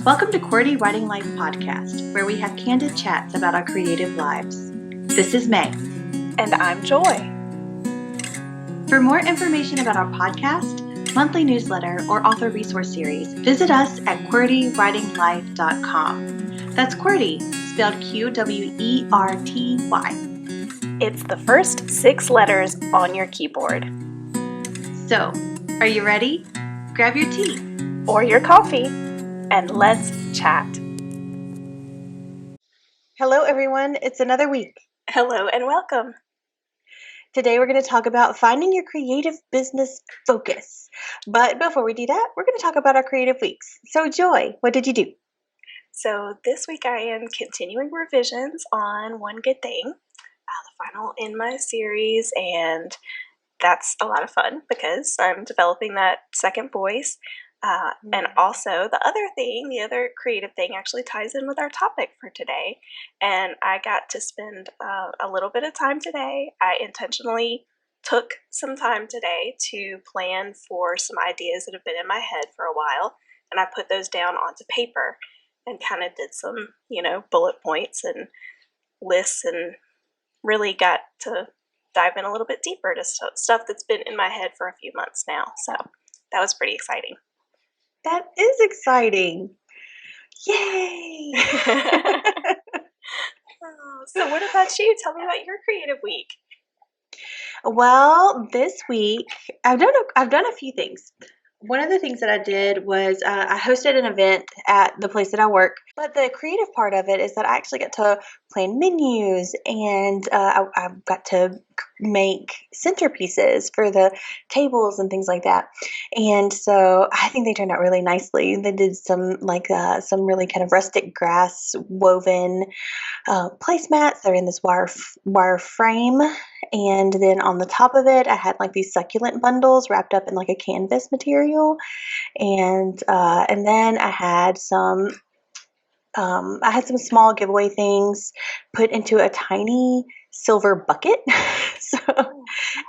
Welcome to QWERTY Writing Life Podcast, where we have candid chats about our creative lives. This is May. And I'm Joy. For more information about our podcast, monthly newsletter, or author resource series, visit us at QWERTYWritingLife.com. That's QWERTY, spelled QWERTY. It's the first 6 letters on your keyboard. So, are you ready? Grab your tea. Or your coffee, and let's chat. Hello, everyone. It's another week. Hello and welcome. Today we're going to talk about finding your creative business focus. But before we do that, we're going to talk about our creative weeks. So Joy, what did you do? So this week I am continuing revisions on One Good Thing, the final in my series, and that's a lot of fun because I'm developing that second voice. And also the other creative thing actually ties in with our topic for today. And I got to spend a little bit of time today. I intentionally took some time today to plan for some ideas that have been in my head for a while. And I put those down onto paper and kind of did some, bullet points and lists and really got to dive in a little bit deeper to stuff that's been in my head for a few months now. So that was pretty exciting. That is exciting. Yay! So what about you? Tell me about your creative week. Well, this week I've done a few things. One of the things that I did was I hosted an event at the place that I work. But the creative part of it is that I actually got to plan menus, and I got to make centerpieces for the tables and things like that. And so I think they turned out really nicely. They did some really kind of rustic grass woven placemats. They're in this wire frame, and then on the top of it, I had like these succulent bundles wrapped up in like a canvas material, and then I had some small giveaway things put into a tiny silver bucket.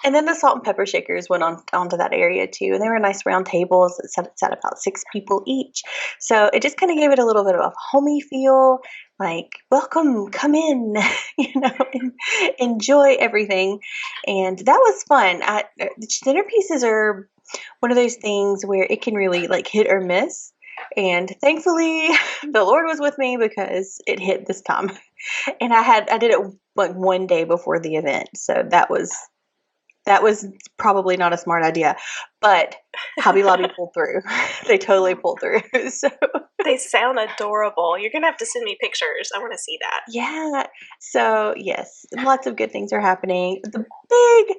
And then the salt and pepper shakers went onto that area too. And they were nice round tables that sat about 6 people each. So it just kind of gave it a little bit of a homey feel, like, welcome, come in, and enjoy everything. And that was fun. The centerpieces are one of those things where it can really like hit or miss. And thankfully, the Lord was with me because it hit this time. And I did it like one day before the event. So that was probably not a smart idea. But Hobby Lobby pulled through. They totally pulled through. So they sound adorable. You're going to have to send me pictures. I want to see that. Yeah. So, yes, lots of good things are happening. The big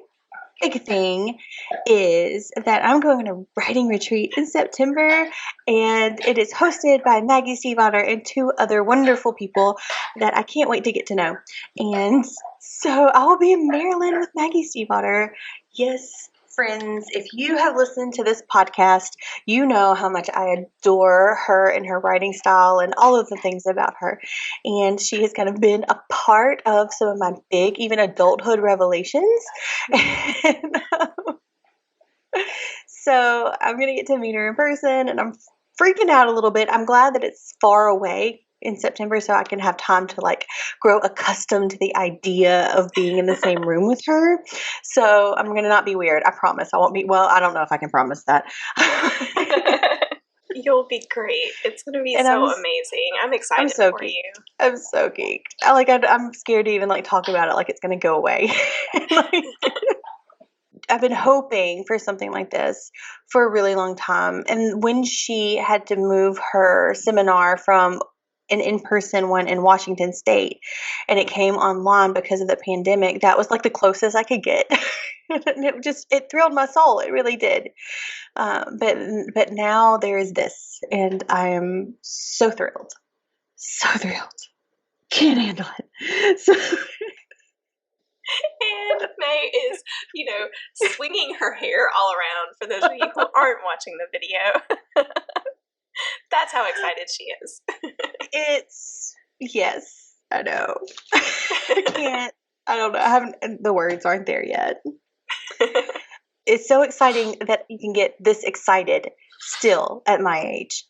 thing is that I'm going on a writing retreat in September, and it is hosted by Maggie Stiefvater and 2 other wonderful people that I can't wait to get to know. And so I will be in Maryland with Maggie Stiefvater. Yes, friends, if you have listened to this podcast, you know how much I adore her and her writing style and all of the things about her. And she has kind of been a part of some of my big, even adulthood revelations. And, so I'm going to get to meet her in person, and I'm freaking out a little bit. I'm glad that it's far away in September so I can have time to like grow accustomed to the idea of being in the same room with her. So I'm going to not be weird. I promise. I won't be. Well, I don't know if I can promise that. You'll be great. It's going to be amazing. I'm excited for you. I'm so geeked. I'm scared to even like talk about it like it's going to go away. I've been hoping for something like this for a really long time. And when she had to move her seminar from an in-person one in Washington State, and it came online because of the pandemic, that was like the closest I could get. And it thrilled my soul. It really did. But now there is this, and I am so thrilled. So thrilled. Can't handle it. So and May is, swinging her hair all around for those of you who aren't watching the video. That's how excited she is. Yes, I know. I don't know. The words aren't there yet. It's so exciting that you can get this excited still at my age.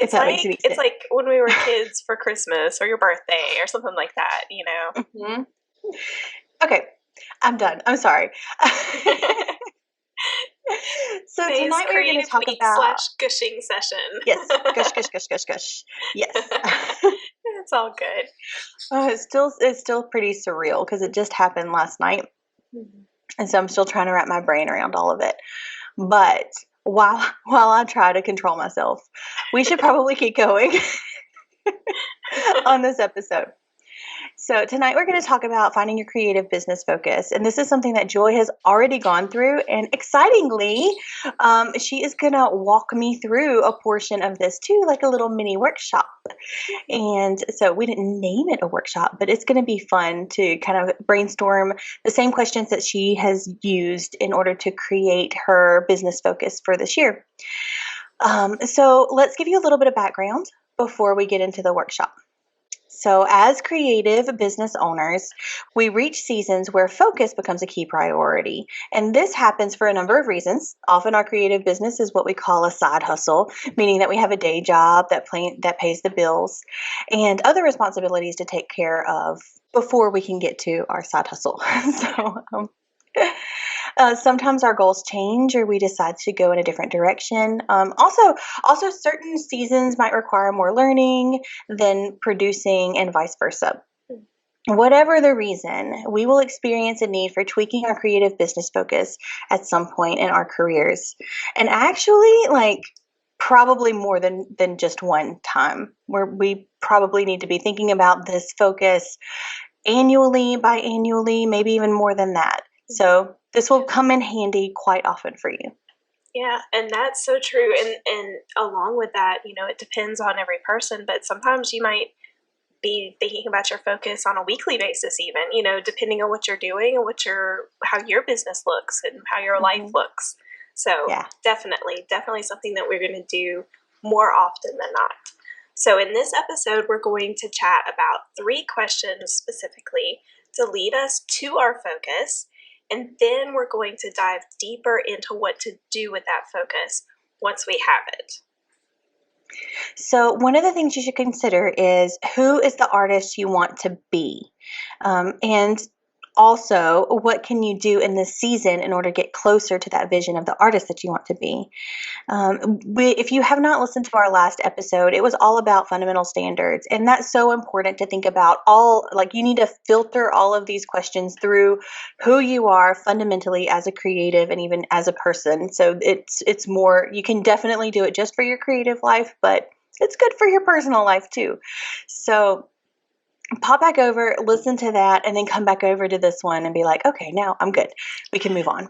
if that makes any It's sense. like when we were kids for Christmas or your birthday or something like that, Mhm. Okay, I'm done. I'm sorry. So Today's tonight we're going to creative talk week about, / gushing session. yes, gush, gush, gush, gush, gush. Yes. It's all good. It's still pretty surreal because it just happened last night. And so I'm still trying to wrap my brain around all of it. But while I try to control myself, we should probably keep going on this episode. So tonight we're going to talk about finding your creative business focus. And this is something that Joy has already gone through. And excitingly, she is going to walk me through a portion of this too, like a little mini workshop. And so we didn't name it a workshop, but it's going to be fun to kind of brainstorm the same questions that she has used in order to create her business focus for this year. So let's give you a little bit of background before we get into the workshop. So, as creative business owners, we reach seasons where focus becomes a key priority. And this happens for a number of reasons. Often, our creative business is what we call a side hustle, meaning that we have a day job that pays the bills and other responsibilities to take care of before we can get to our side hustle. Sometimes our goals change or we decide to go in a different direction. Also, certain seasons might require more learning than producing and vice versa. Whatever the reason, we will experience a need for tweaking our creative business focus at some point in our careers. And actually, like, probably more than just one time, where we probably need to be thinking about this focus annually, biannually, maybe even more than that. So this will come in handy quite often for you. Yeah, and that's so true. And along with that, it depends on every person, but sometimes you might be thinking about your focus on a weekly basis even, depending on what you're doing and how your business looks and how your life looks. So Yeah. definitely something that we're going to do more often than not. So in this episode, we're going to chat about 3 questions specifically to lead us to our focus. And then we're going to dive deeper into what to do with that focus once we have it. So one of the things you should consider is who is the artist you want to be? And also, what can you do in this season in order to get closer to that vision of the artist that you want to be? If you have not listened to our last episode, it was all about fundamental standards. And that's so important to think about you need to filter all of these questions through who you are fundamentally as a creative and even as a person. So it's more, you can definitely do it just for your creative life, but it's good for your personal life too. So pop back over, listen to that, and then come back over to this one and be like, okay, now I'm good. We can move on.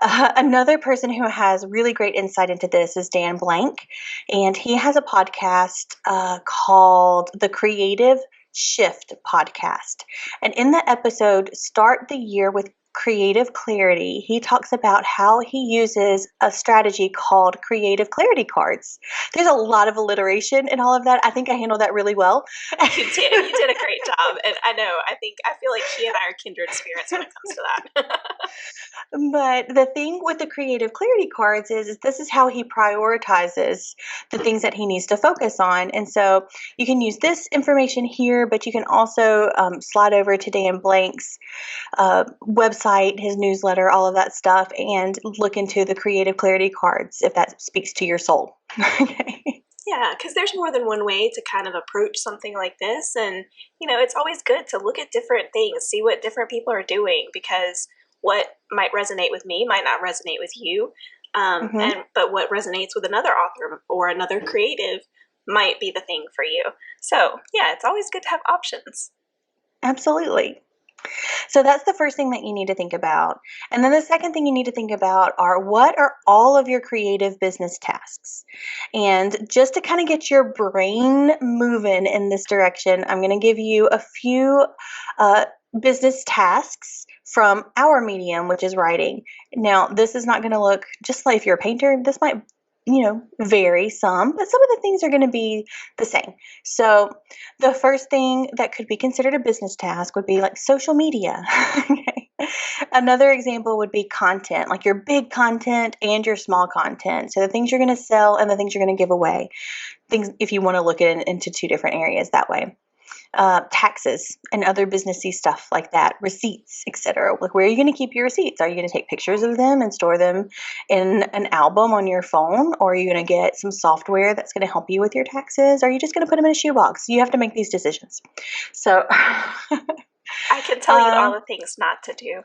Another person who has really great insight into this is Dan Blank, and he has a podcast called the Creative Shift Podcast. And in the episode, Start the Year with Creative Clarity, he talks about how he uses a strategy called creative clarity cards. There's a lot of alliteration in all of that. I think I handled that really well. You did a great job. And I feel like she and I are kindred spirits when it comes to that. But the thing with the creative clarity cards is this is how he prioritizes the things that he needs to focus on. And so you can use this information here, but you can also slide over to Dan Blank's website, his newsletter, all of that stuff, and look into the creative clarity cards if that speaks to your soul. Okay. Yeah, because there's more than one way to kind of approach something like this. And, it's always good to look at different things, see what different people are doing, because what might resonate with me might not resonate with you. But what resonates with another author or another creative might be the thing for you. So, yeah, it's always good to have options. Absolutely. So that's the first thing that you need to think about. And then the second thing you need to think about are what are all of your creative business tasks? And just to kind of get your brain moving in this direction, I'm going to give you a few business tasks from our medium, which is writing. Now, this is not going to look just like if you're a painter, this might vary some, but some of the things are going to be the same. So the first thing that could be considered a business task would be like social media. Okay. Another example would be content, like your big content and your small content. So the things you're going to sell and the things you're going to give away. Things, if you want to look at it into two different areas that way. Taxes and other businessy stuff like that, receipts, etc. Like, where are you going to keep your receipts? Are you going to take pictures of them and store them in an album on your phone? Or are you going to get some software that's going to help you with your taxes? Or are you just going to put them in a shoebox? You have to make these decisions. So I can tell you all the things not to do.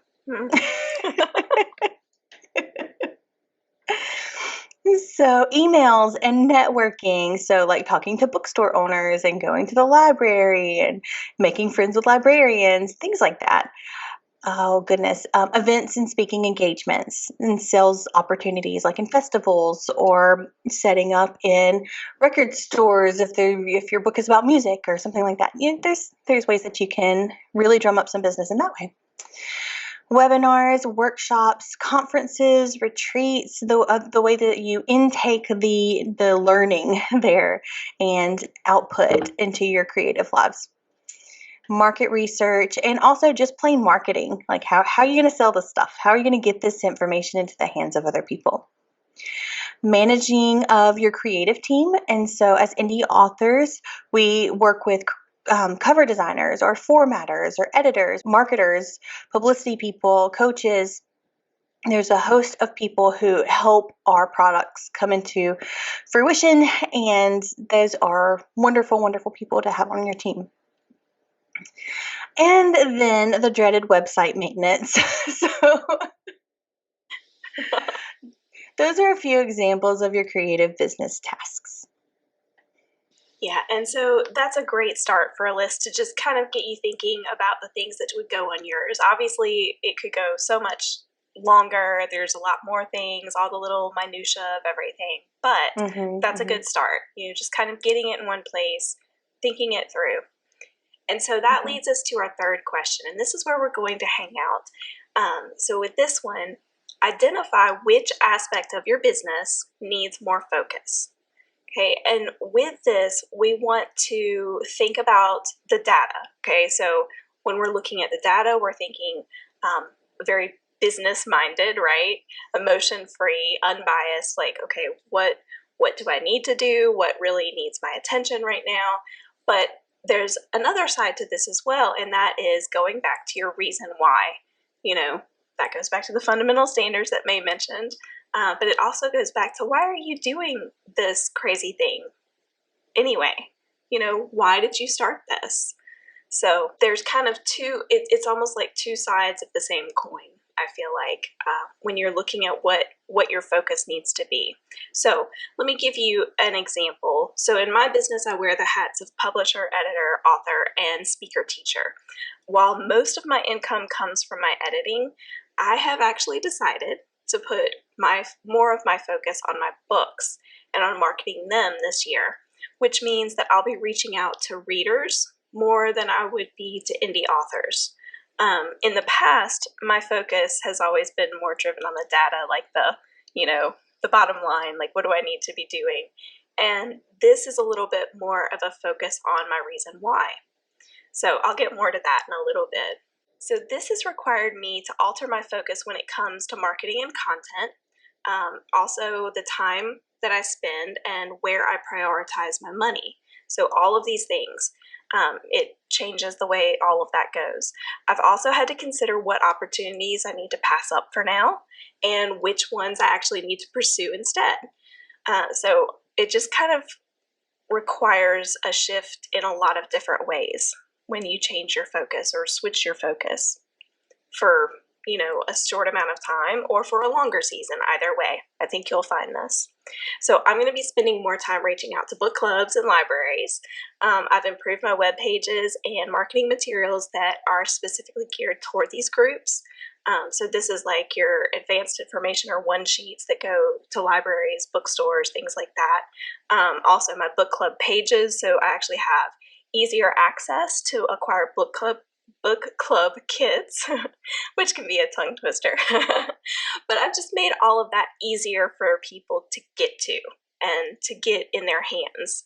So emails and networking. So like talking to bookstore owners and going to the library and making friends with librarians, things like that. Oh, goodness. Events and speaking engagements and sales opportunities like in festivals or setting up in record stores if your book is about music or something like that. There's ways that you can really drum up some business in that way. Webinars, workshops, conferences, retreats, the way that you intake the learning there and output into your creative lives. Market research, and also just plain marketing. Like, how are you going to sell this stuff? How are you going to get this information into the hands of other people? Managing of your creative team. And so as indie authors, we work with cover designers or formatters or editors, marketers, publicity people, coaches. There's a host of people who help our products come into fruition, and those are wonderful, wonderful people to have on your team. And then the dreaded website maintenance. So those are a few examples of your creative business tasks. Yeah, and so that's a great start for a list to just kind of get you thinking about the things that would go on yours. Obviously, it could go so much longer. There's a lot more things, all the little minutia of everything. But that's a good start. Just kind of getting it in one place, thinking it through. And so that leads us to our third question, and this is where we're going to hang out. So with this one, identify which aspect of your business needs more focus. Okay, and with this, we want to think about the data. Okay, so when we're looking at the data, we're thinking very business-minded, right? Emotion-free, unbiased, like, okay, what do I need to do? What really needs my attention right now? But there's another side to this as well, and that is going back to your reason why. That goes back to the fundamental standards that May mentioned, but it also goes back to, why are you doing this crazy thing anyway? Why did you start this? So there's kind of it's almost like two sides of the same coin, I feel like, when you're looking at what your focus needs to be. So let me give you an example. So in my business, I wear the hats of publisher, editor, author, and speaker teacher. While most of my income comes from my editing, I have actually decided to put more of my focus on my books and on marketing them this year, which means that I'll be reaching out to readers more than I would be to indie authors. In the past, my focus has always been more driven on the data, like the bottom line, like, what do I need to be doing? And this is a little bit more of a focus on my reason why. So I'll get more to that in a little bit. So this has required me to alter my focus when it comes to marketing and content, also the time that I spend and where I prioritize my money. So all of these things, it changes the way all of that goes. I've also had to consider what opportunities I need to pass up for now and which ones I actually need to pursue instead. So it just kind of requires a shift in a lot of different ways when you change your focus or switch your focus for, a short amount of time or for a longer season. Either way, I think you'll find this. So I'm going to be spending more time reaching out to book clubs and libraries. I've improved my web pages and marketing materials that are specifically geared toward these groups. So this is like your advanced information or one sheets that go to libraries, bookstores, things like that. Also my book club pages. So I actually have easier access to acquire book club kits, which can be a tongue twister. But I've just made all of that easier for people to get to and to get in their hands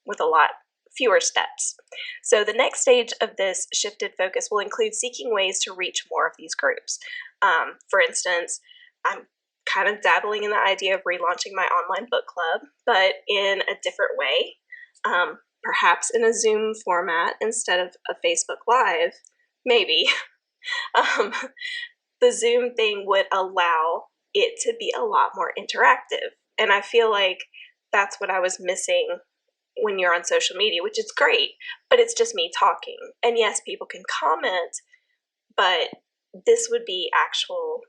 with a lot fewer steps. So the next stage of this shifted focus will include seeking ways to reach more of these groups. For instance, I'm kind of dabbling in the idea of relaunching my online book club, but in a different way, perhaps in a Zoom format instead of a Facebook Live, maybe. The Zoom thing would allow it to be a lot more interactive. And I feel like that's what I was missing when you're on social media, which is great, but it's just me talking. And yes, people can comment, but this would be actual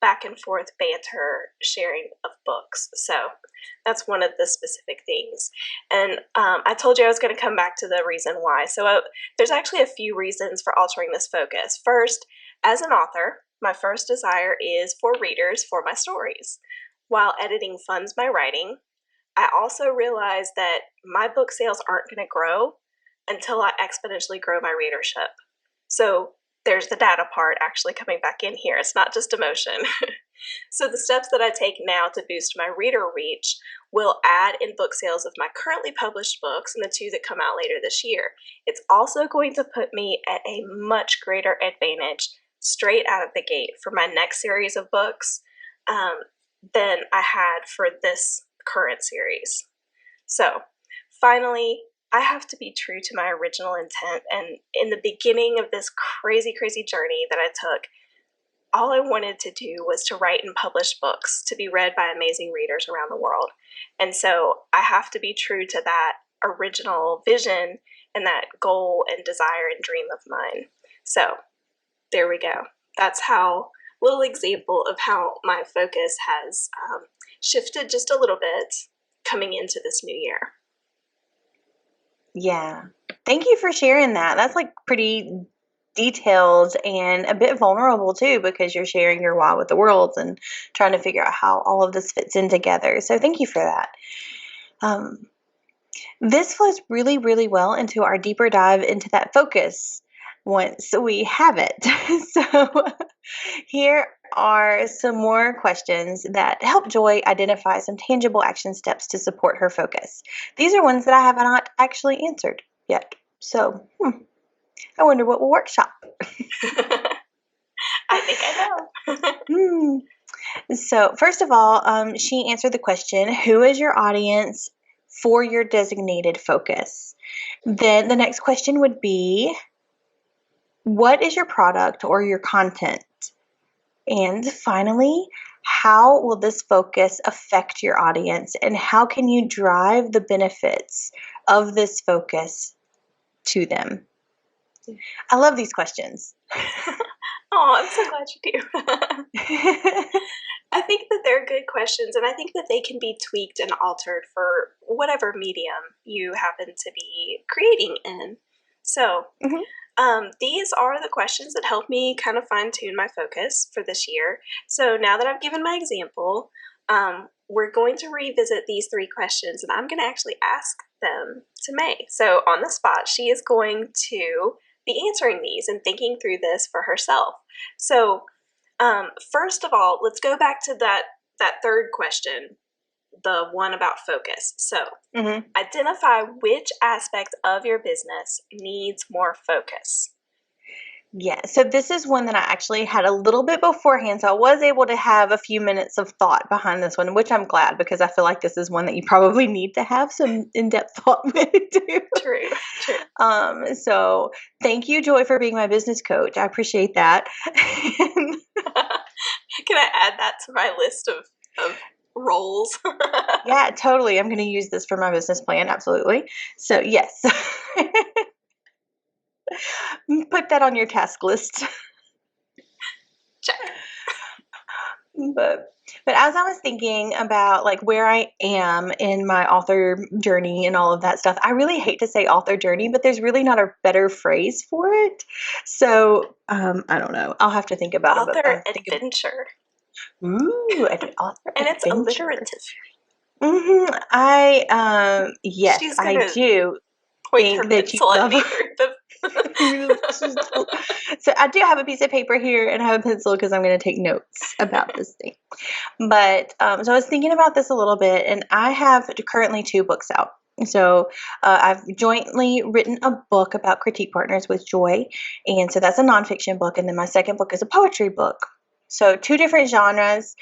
back and forth banter sharing of books. So that's one of the specific things. And I told you I was going to come back to the reason why. So there's actually a few reasons for altering this focus. First, as an author, my first desire is for readers for my stories. While editing funds my writing, I also realize that my book sales aren't going to grow until I exponentially grow my readership. So there's the data part actually coming back in here. It's not just emotion. So the steps that I take now to boost my reader reach will add in book sales of my currently published books and the 2 that come out later this year. It's also going to put me at a much greater advantage straight out of the gate for my next series of books than I had for this current series. So finally, I have to be true to my original intent. And in the beginning of this crazy, crazy journey that I took, all I wanted to do was to write and publish books to be read by amazing readers around the world. And so I have to be true to that original vision and that goal and desire and dream of mine. So there we go. That's how, little example of how my focus has shifted just a little bit coming into this new year. Yeah. Thank you for sharing that. That's like pretty detailed and a bit vulnerable too, because you're sharing your why with the world and trying to figure out how all of this fits in together. So thank you for that. This flows really, really well into our deeper dive into that focus once we have it. So here are some more questions that help Joy identify some tangible action steps to support her focus. These are ones that I have not actually answered yet. So I wonder what we'll workshop. I think I know. So first of all, she answered the question, who is your audience for your designated focus? Then the next question would be, what is your product or your content? And finally, how will this focus affect your audience, and how can you drive the benefits of this focus to them? I love these questions. Oh, I'm so glad you do. I think that they're good questions, and I think that they can be tweaked and altered for whatever medium you happen to be creating in. So these are the questions that help me kind of fine-tune my focus for this year. So now that I've given my example, we're going to revisit these 3 questions, and I'm going to actually ask them to May. So on the spot, she is going to be answering these and thinking through this for herself. So first of all, let's go back to that third question, the one about focus. So identify which aspect of your business needs more focus. Yeah, so this is one that I actually had a little bit beforehand, so I was able to have a few minutes of thought behind this one, which I'm glad, because I feel like this is one that you probably need to have some in-depth thought with too. True. So thank you, Joy, for being my business coach. I appreciate that. Can I add that to my list of roles? Yeah, totally. I'm going to use this for my business plan. Absolutely. So yes. Put that on your task list. Check. But as I was thinking about like where I am in my author journey and all of that stuff, I really hate to say author journey, but there's really not a better phrase for it. So I don't know. I'll have to think about author it. Author adventure. Ooh, an author and adventure. It's alliterative. Yes, I do. Think that you love So I do have a piece of paper here and I have a pencil because I'm going to take notes about this thing. But so I was thinking about this a little bit, and I have currently 2 books out. So I've jointly written a book about critique partners with Joy, and so that's a nonfiction book. And then my second book is a poetry book. So 2 different genres,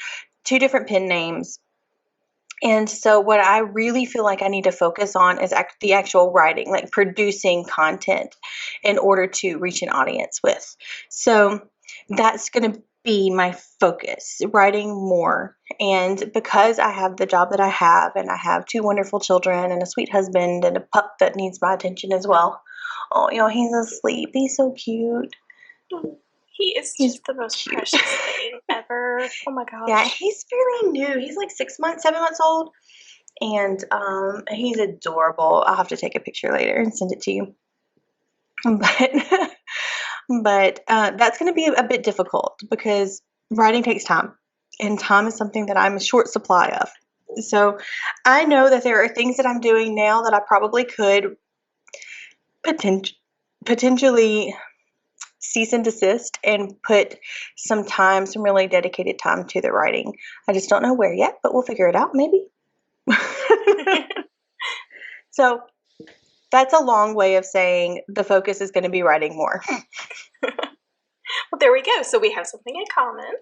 2 different pen names. And so what I really feel like I need to focus on is the actual writing, like producing content in order to reach an audience with. So that's going to be my focus, writing more. And because I have the job that I have, and I have 2 wonderful children and a sweet husband and a pup that needs my attention as well. Oh, he's asleep. He's so cute. He is He's just the most cute. precious thing ever. Oh my gosh. Yeah, he's fairly new. He's like 6 months, 7 months old. And he's adorable. I'll have to take a picture later and send it to you. But that's going to be a bit difficult because writing takes time, and time is something that I'm a short supply of. So I know that there are things that I'm doing now that I probably could potentially cease and desist and put some really dedicated time to the writing. I just don't know where yet, but we'll figure it out maybe. So that's a long way of saying the focus is going to be writing more. Well, there we go. So we have something in common.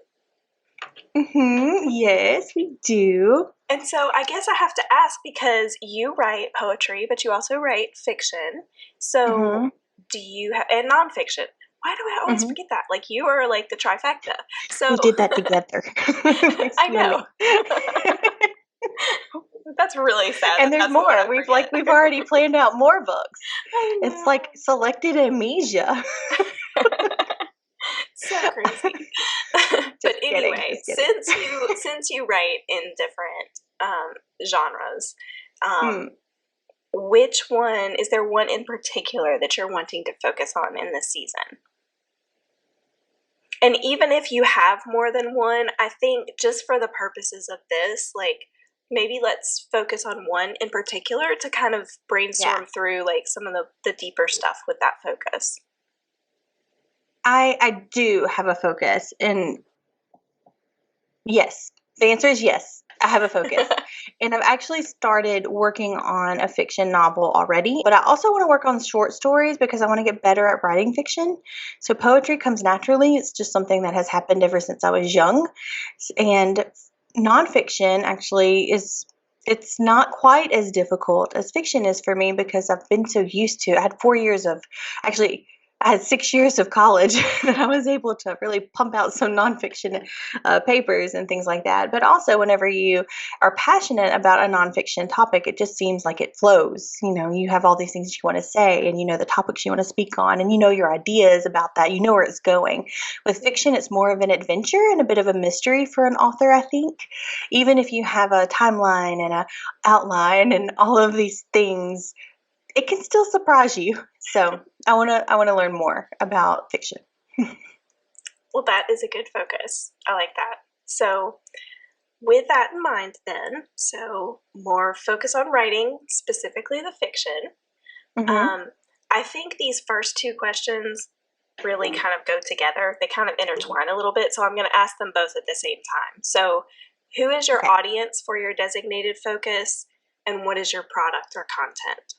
Yes, we do. And so I guess I have to ask, because you write poetry, but you also write fiction. So do you have, and nonfiction. Why do I always forget that? Like, you are like the trifecta. So we did that together. I know. That's really sad. And there's more. We've already planned out more books. It's like selected amnesia. So crazy. But anyway, since you write in different genres, which one is there one in particular that you're wanting to focus on in this season? And even if you have more than one, I think just for the purposes of this, like, maybe let's focus on one in particular to kind of brainstorm through like some of the deeper stuff with that focus. I do have a focus, and yes, the answer is yes. I have a focus. And I've actually started working on a fiction novel already, but I also want to work on short stories because I want to get better at writing fiction. So poetry comes naturally. It's just something that has happened ever since I was young. And nonfiction actually it's not quite as difficult as fiction is for me because I've been so used to. I had 6 years of college that I was able to really pump out some nonfiction papers and things like that. But also, whenever you are passionate about a nonfiction topic, it just seems like it flows. You have all these things you want to say, and the topics you want to speak on, and your ideas about that. You know where it's going. With fiction, it's more of an adventure and a bit of a mystery for an author, I think. Even if you have a timeline and an outline and all of these things, it can still surprise you. So I want to learn more about fiction. Well, that is a good focus. I like that. So with that in mind then, so more focus on writing, specifically the fiction. I think these first 2 questions really kind of go together. They kind of intertwine a little bit. So I'm going to ask them both at the same time. So who is your audience for your designated focus, and what is your product or content?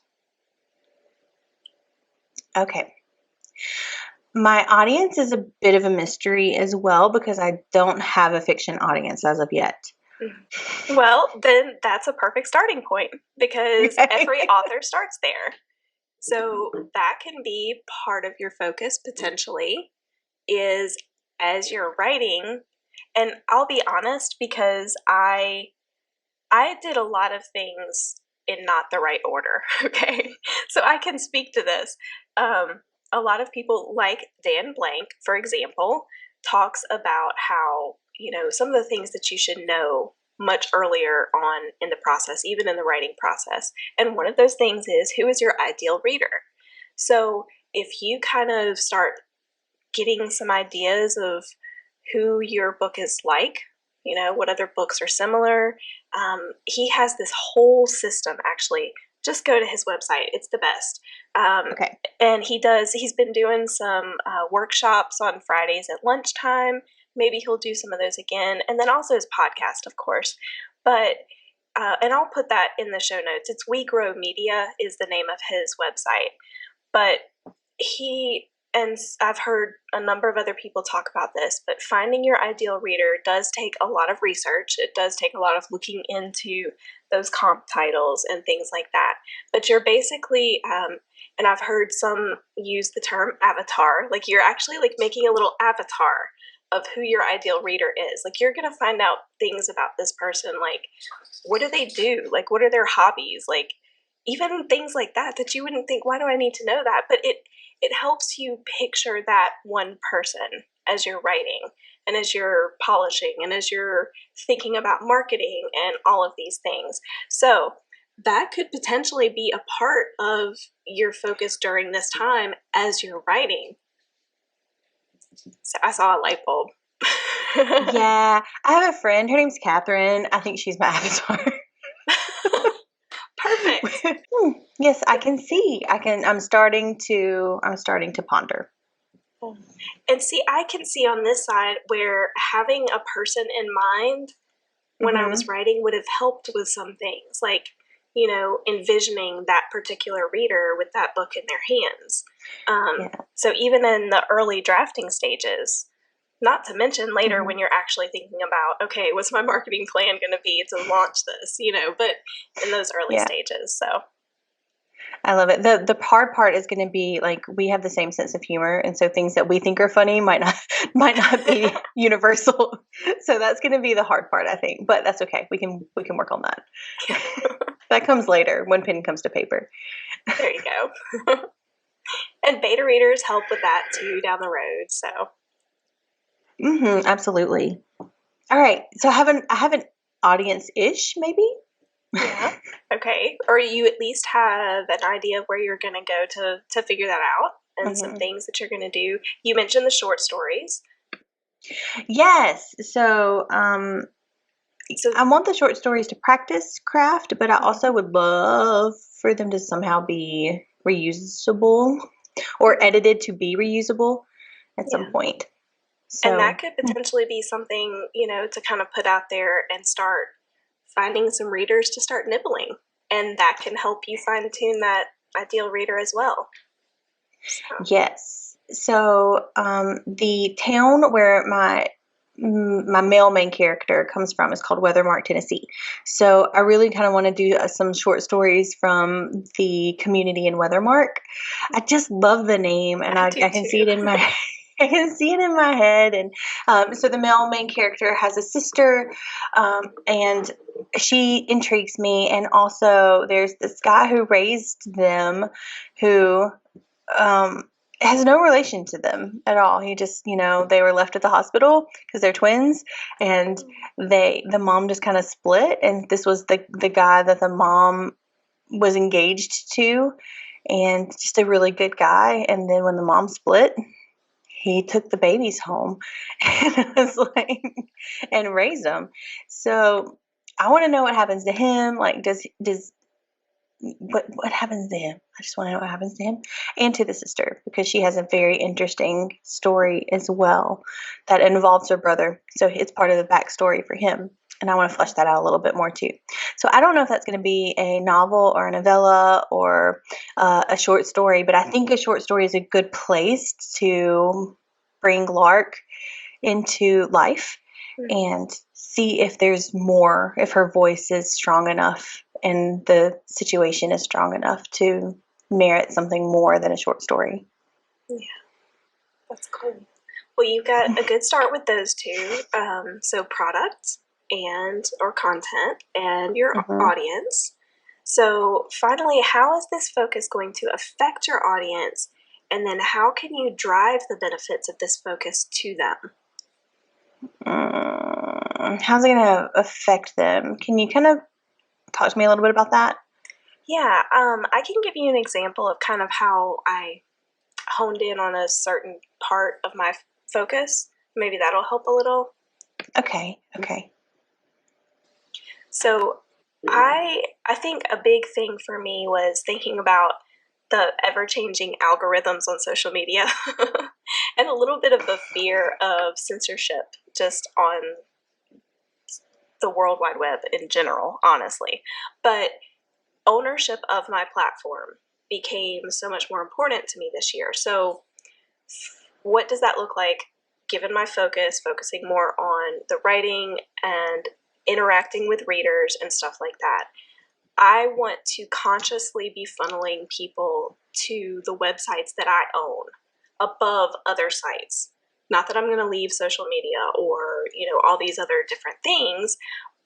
Okay. My audience is a bit of a mystery as well because I don't have a fiction audience as of yet. Well, then that's a perfect starting point because every author starts there. So that can be part of your focus potentially, is as you're writing. And I'll be honest, because I did a lot of things in not the right order. Okay. So I can speak to this. A lot of people, like Dan Blank, for example, talks about how, some of the things that you should know much earlier on in the process, even in the writing process. And one of those things is, who is your ideal reader? So if you kind of start getting some ideas of who your book is like, what other books are similar, he has this whole system, actually. Just go to his website. It's the best. And he's been doing some workshops on Fridays at lunchtime. Maybe he'll do some of those again. And then also his podcast, of course. But and I'll put that in the show notes. It's We Grow Media is the name of his website. But and I've heard a number of other people talk about this, but finding your ideal reader does take a lot of research. It does take a lot of looking into those comp titles and things like that. But you're basically, and I've heard some use the term avatar, like you're actually like making a little avatar of who your ideal reader is. Like you're going to find out things about this person, like what do they do? Like what are their hobbies? Like even things like that you wouldn't think, why do I need to know that? But it helps you picture that one person as you're writing and as you're polishing and as you're thinking about marketing and all of these things. So that could potentially be a part of your focus during this time as you're writing. So I saw a light bulb. Yeah, I have a friend. Her name's Catherine. I think she's my avatar. Perfect. Yes, I can see. I'm starting to ponder. And see, I can see on this side where having a person in mind when I was writing would have helped with some things, like, you know, envisioning that particular reader with that book in their hands. So even in the early drafting stages, not to mention later when you're actually thinking about, okay, what's my marketing plan going to be to launch this, you know, but in those early stages. So I love it. The hard part is going to be like we have the same sense of humor, and so things that we think are funny might not be universal. So that's going to be the hard part, I think. But that's okay. We can work on that. That comes later when pen comes to paper. There you go. And beta readers help with that too down the road. So absolutely. All right. So I have an audience-ish, maybe. Yeah. Okay. Or you at least have an idea of where you're going to go to figure that out and some things that you're going to do. You mentioned the short stories. Yes. So I want the short stories to practice craft, but I also would love for them to somehow be reusable or edited to be reusable at some point. So, and that could potentially be something, you know, to kind of put out there and start finding some readers to start nibbling. And that can help you fine tune that ideal reader as well. So. Yes. So the town where my male main character comes from is called Weathermark, Tennessee. So I really kind of want to do some short stories from the community in Weathermark. I just love the name, and I can see it in my I can see it in my head. And so the male main character has a sister, and she intrigues me. And also there's this guy who raised them who has no relation to them at all. He just, you know, they were left at the hospital because they're twins, and the mom just kind of split, and this was the guy that the mom was engaged to, and just a really good guy. And then when the mom split, he took the babies home and was like, and raised them. So I want to know what happens to him. Like, what happens to him? I just want to know what happens to him and to the sister, because she has a very interesting story as well that involves her brother. So it's part of the backstory for him, and I want to flesh that out a little bit more too. So I don't know if that's going to be a novel or a novella or a short story, but I think a short story is a good place to bring Lark into life and see if there's more, if her voice is strong enough and the situation is strong enough to merit something more than a short story. Yeah, that's cool. Well, you got a good start with those two. So product or content and your audience. So finally, how is this focus going to affect your audience? And then how can you drive the benefits of this focus to them? How's it going to affect them? Can you kind of talk to me a little bit about that? Yeah, I can give you an example of kind of how I honed in on a certain part of my focus. Maybe that'll help a little. Okay. So I think a big thing for me was thinking about the ever-changing algorithms on social media and a little bit of the fear of censorship just on the World Wide Web in general, honestly. But ownership of my platform became so much more important to me this year. So what does that look like given my focus, focusing more on the writing and interacting with readers and stuff like that? I want to consciously be funneling people to the websites that I own above other sites. Not that I'm going to leave social media or, all these other different things,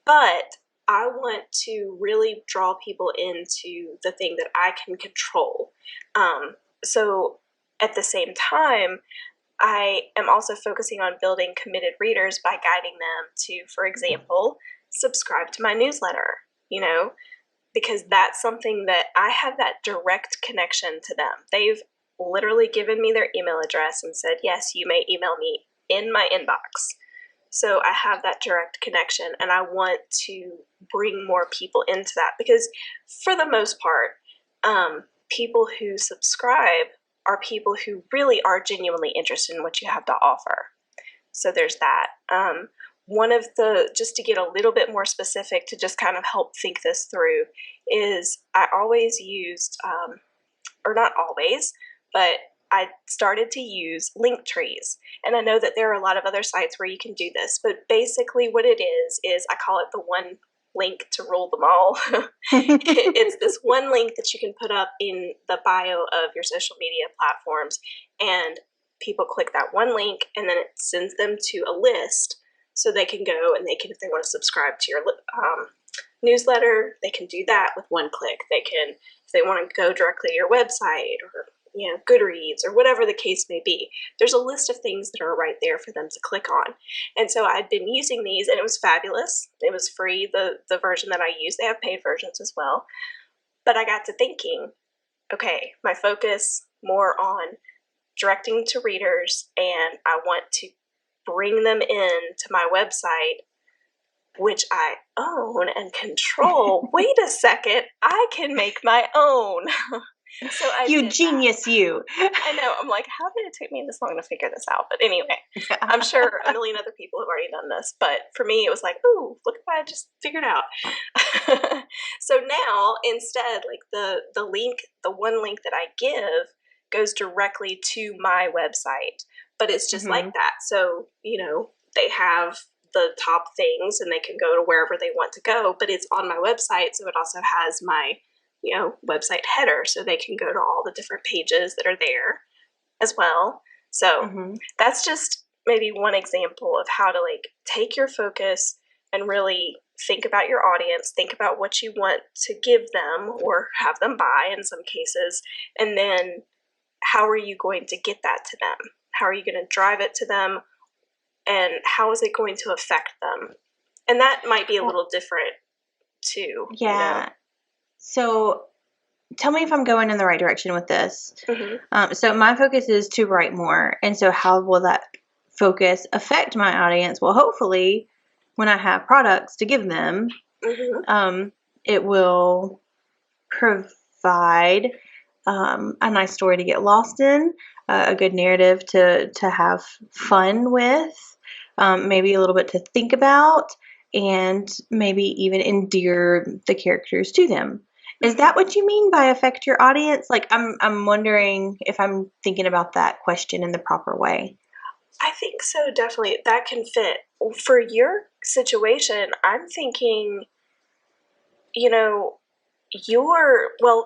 but I want to really draw people into the thing that I can control. So at the same time, I am also focusing on building committed readers by guiding them to, for example, subscribe to my newsletter, because that's something that I have that direct connection to them. They've literally given me their email address and said, yes, you may email me in my inbox. So I have that direct connection, and I want to bring more people into that because for the most part, people who subscribe are people who really are genuinely interested in what you have to offer. So there's that. One of just to get a little bit more specific to just kind of help think this through, is I always used, or not always, but I started to use link trees. And I know that there are a lot of other sites where you can do this, but basically what it is I call it the one link to rule them all. It's this one link that you can put up in the bio of your social media platforms, and people click that one link and then it sends them to a list so they can go and if they want to subscribe to your newsletter, they can do that with one click. They can, if they want to go directly to your website or Goodreads or whatever the case may be, there's a list of things that are right there for them to click on. And so I'd been using these and it was fabulous. It was free, the version that I use. They have paid versions as well. But I got to thinking, okay, my focus more on directing to readers, and I want to bring them in to my website, which I own and control. Wait a second, I can make my own. So you genius, you. I know. I'm like, how did it take me this long to figure this out? But anyway, I'm sure a million other people have already done this. But for me, it was like, ooh, look what I just figured out. So now, instead, like the link, the one link that I give goes directly to my website. But it's just like that. So, they have the top things and they can go to wherever they want to go. But it's on my website, so it also has my website header, so they can go to all the different pages that are there as well. So that's just maybe one example of how to take your focus and really think about your audience, think about what you want to give them or have them buy in some cases, and then how are you going to get that to them? How are you going to drive it to them? And how is it going to affect them? And that might be a little different too. Yeah. So tell me if I'm going in the right direction with this. So my focus is to write more. And so how will that focus affect my audience? Well, hopefully when I have products to give them, it will provide a nice story to get lost in, a good narrative to have fun with, maybe a little bit to think about, and maybe even endear the characters to them. Is that what you mean by affect your audience? I'm wondering if I'm thinking about that question in the proper way. I think so, definitely. That can fit. For your situation, I'm thinking,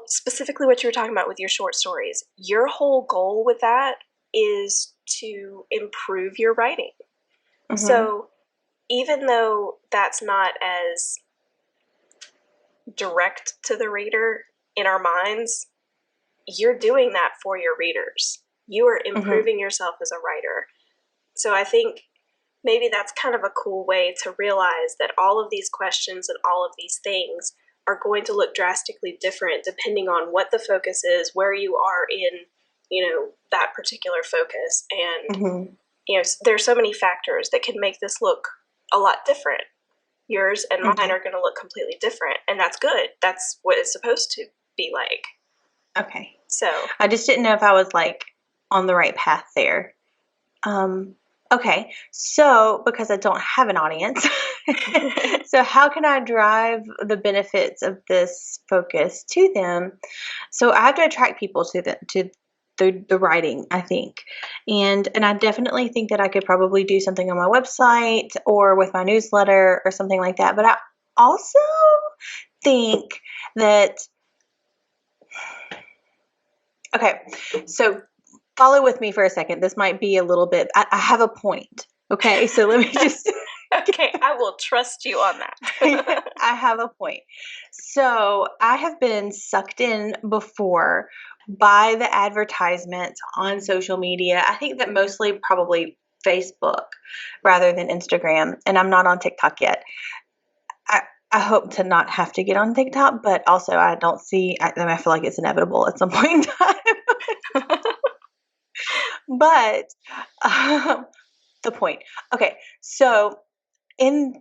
specifically what you were talking about with your short stories, your whole goal with that is to improve your writing. So even though that's not as direct to the reader in our minds, you're doing that for your readers. You are improving yourself as a writer. So I think maybe that's kind of a cool way to realize that all of these questions and all of these things are going to look drastically different depending on what the focus is, where you are in, that particular focus. And, there's so many factors that can make this look a lot different. Yours and mine are going to look completely different, and that's good. That's what it's supposed to be like. Okay. So I just didn't know if I was on the right path there. Okay, so because I don't have an audience, so how can I drive the benefits of this focus to them? So I have to attract people to the writing, I think. And I definitely think that I could probably do something on my website or with my newsletter or something like that. But I also think that, okay, so follow with me for a second. This might be a little bit, I have a point. Okay, so let me just Okay, I will trust you on that. I have a point. So I have been sucked in before by the advertisements on social media. I think that mostly probably Facebook rather than Instagram. And I'm not on TikTok yet. I, I hope to not have to get on TikTok, but also I don't see, I feel like it's inevitable at some point in time. But the point. Okay, so in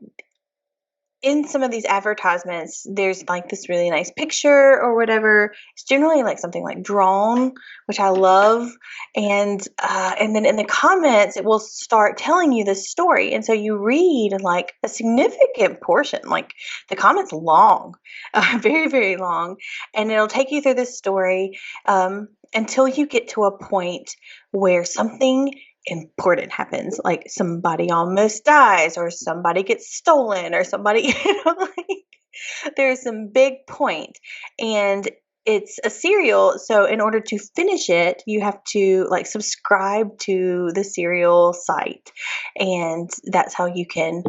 some of these advertisements, there's like this really nice picture or whatever. It's generally like something like drawn, which I love, and then in the comments, it will start telling you the story, and so you read like a significant portion. Like the comment's long, very very long, and it'll take you through this story until you get to a point where something important happens, like somebody almost dies or somebody gets stolen or somebody like there's some big point. And it's a serial, so in order to finish it you have to like subscribe to the serial site, and that's how you can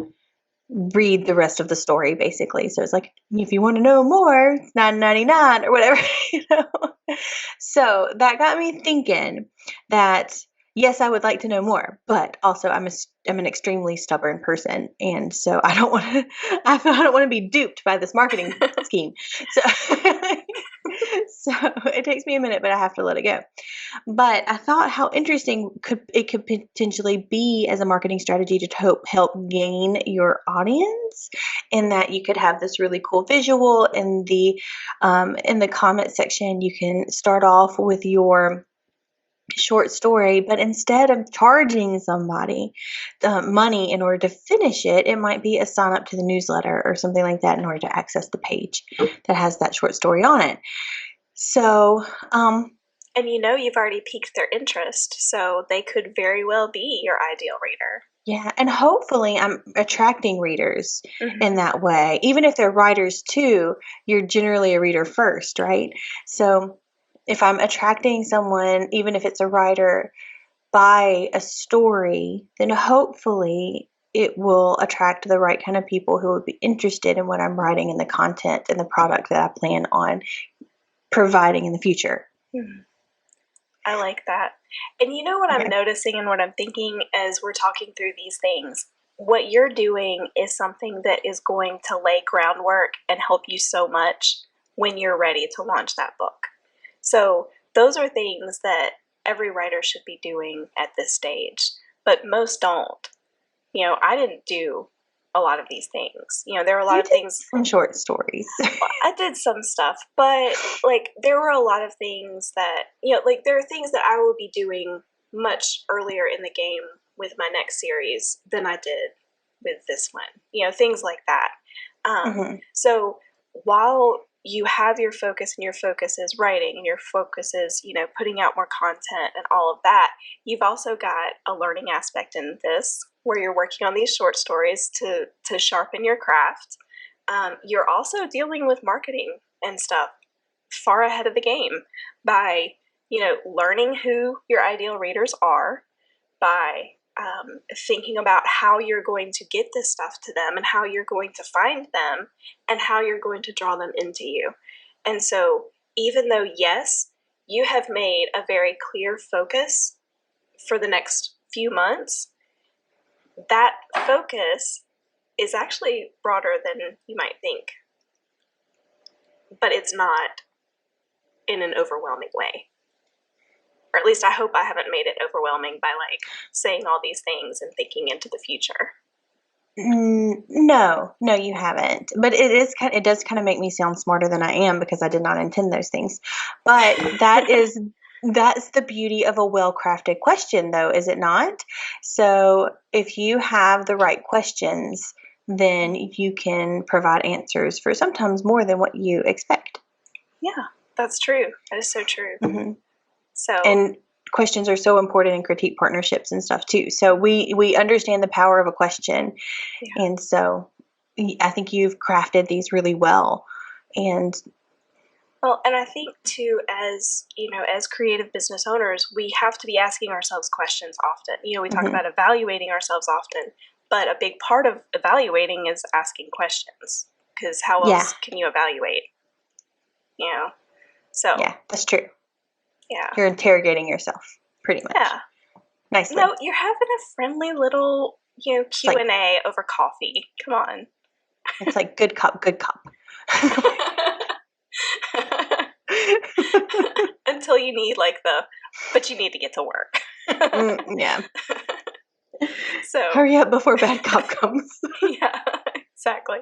read the rest of the story basically. So it's like, if you want to know more, it's $9.99 or whatever. you know so that got me thinking that yes, I would like to know more, but also I'm an extremely stubborn person, and so I don't want to. I don't want to be duped by this marketing scheme. So, so it takes me a minute, but I have to let it go. But I thought how interesting could potentially be as a marketing strategy to help gain your audience, in that you could have this really cool visual in the comment section. You can start off with your short story, but instead of charging somebody money in order to finish it, it might be a sign up to the newsletter or something like that in order to access the page that has that short story on it. So, And you've already piqued their interest, so they could very well be your ideal reader. yeah, and hopefully I'm attracting readers in that way. Even if they're writers too, you're generally a reader first, right? So if I'm attracting someone, even if it's a writer, by a story, then hopefully it will attract the right kind of people who would be interested in what I'm writing and the content and the product that I plan on providing in the future. I like that. And you know what I'm noticing and what I'm thinking as we're talking through these things? What you're doing is something that is going to lay groundwork and help you so much when you're ready to launch that book. So those are things that every writer should be doing at this stage, but most don't. I didn't do a lot of these things. There are a lot of things. Some short stories. I did some stuff, but like there were a lot of things that, like there are things that I will be doing much earlier in the game with my next series than I did with this one. Things like that. So while you have your focus and your focus is writing and your focus is, putting out more content and all of that, you've also got a learning aspect in this where you're working on these short stories to sharpen your craft. You're also dealing with marketing and stuff far ahead of the game by, learning who your ideal readers are, by thinking about how you're going to get this stuff to them and how you're going to find them and how you're going to draw them into you. And so even though, yes, you have made a very clear focus for the next few months, that focus is actually broader than you might think. But it's not in an overwhelming way. Or at least I hope I haven't made it overwhelming by like saying all these things and thinking into the future. No, you haven't. But it does kind of make me sound smarter than I am because I did not intend those things. But that is That's the beauty of a well-crafted question, though, is it not? So if you have the right questions, then you can provide answers for sometimes more than what you expect. Yeah, that's true. That is so true. Mm-hmm. So, and questions are so important in critique partnerships and stuff too. So we understand the power of a question, yeah. and so I think you've crafted these really well. And Well, and I think too, as as creative business owners, we have to be asking ourselves questions often. We talk about evaluating ourselves often, but a big part of evaluating is asking questions, because how else can you evaluate? So yeah, that's true. Yeah, You're interrogating yourself pretty much. Yeah. Nicely. No, you're having a friendly little Q&A over coffee. Come on. It's like good cop, good cop. Until you need but you need to get to work. Yeah. So hurry up before bad cop comes. Yeah, exactly.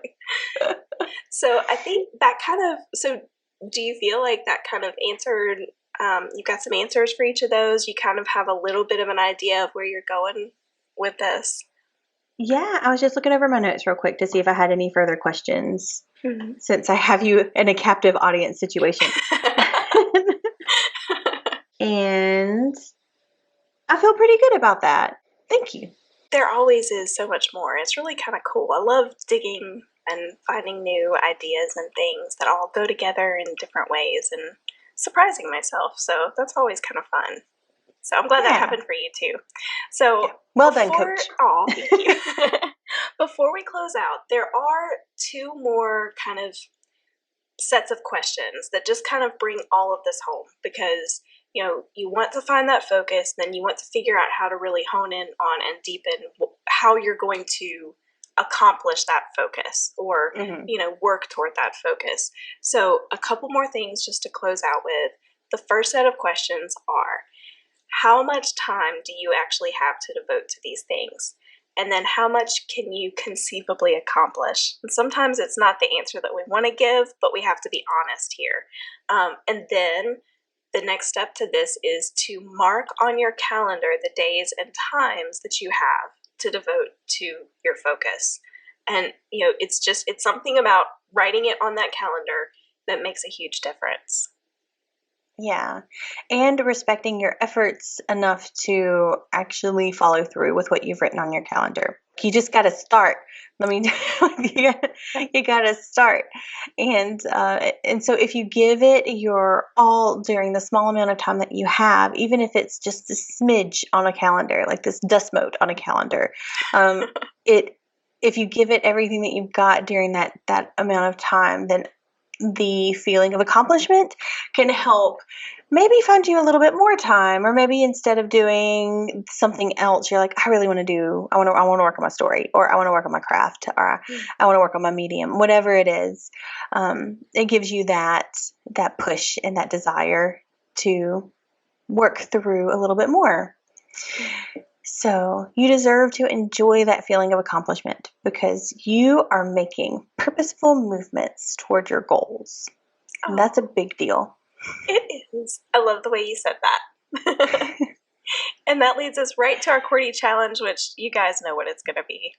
So I think so do you feel like that kind of answered, you got some answers for each of those? You kind of have a little bit of an idea of where you're going with this? Yeah, I was just looking over my notes real quick to see if I had any further questions, since I have you in a captive audience situation. And I feel pretty good about that. Thank you. There always is so much more. It's really kind of cool. I love digging and finding new ideas and things that all go together in different ways and surprising myself. So that's always kind of fun. So I'm glad that happened for you too. So well done, Coach. Oh, thank you. Before we close out, there are two more kind of sets of questions that just kind of bring all of this home, because you want to find that focus, then you want to figure out how to really hone in on and deepen how you're going to accomplish that focus, or work toward that focus. So a couple more things just to close out with. The first set of questions are, how much time do you actually have to devote to these things? And then how much can you conceivably accomplish? And sometimes it's not the answer that we want to give, but we have to be honest here. And then the next step to this is to mark on your calendar the days and times that you have to devote to your focus. And it's something about writing it on that calendar that makes a huge difference. Yeah, and respecting your efforts enough to actually follow through with what you've written on your calendar. You just got to start. You got to start, and so if you give it your all during the small amount of time that you have, even if it's just a smidge on a calendar, like this dust mote on a calendar, if you give it everything that you've got during that amount of time, then the feeling of accomplishment can help maybe find you a little bit more time, or maybe instead of doing something else, you're like, I want to work on my story, or I want to work on my craft, or I want to work on my medium, whatever it is. It gives you that push and that desire to work through a little bit more. So you deserve to enjoy that feeling of accomplishment, because you are making purposeful movements toward your goals. Oh. And that's a big deal. It is. I love the way you said that. And that leads us right to our QWERTY challenge, which you guys know what it's going to be.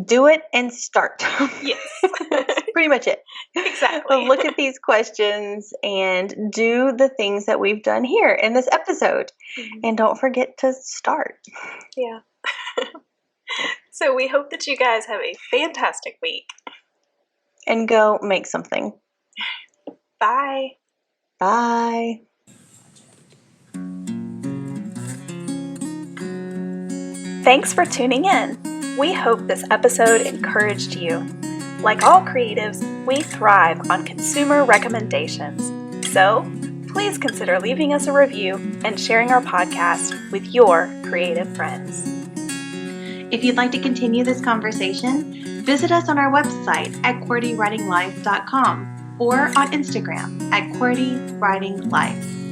Do it and start. Yes. That's pretty much it. Exactly. Look at these questions and do the things that we've done here in this episode. And don't forget to start. Yeah. So we hope that you guys have a fantastic week. And go make something. Bye. Bye. Thanks for tuning in. We hope this episode encouraged you. Like all creatives, we thrive on consumer recommendations. So please consider leaving us a review and sharing our podcast with your creative friends. If you'd like to continue this conversation, visit us on our website at QWERTYWritingLife.com or on Instagram at QWERTYWritingLife.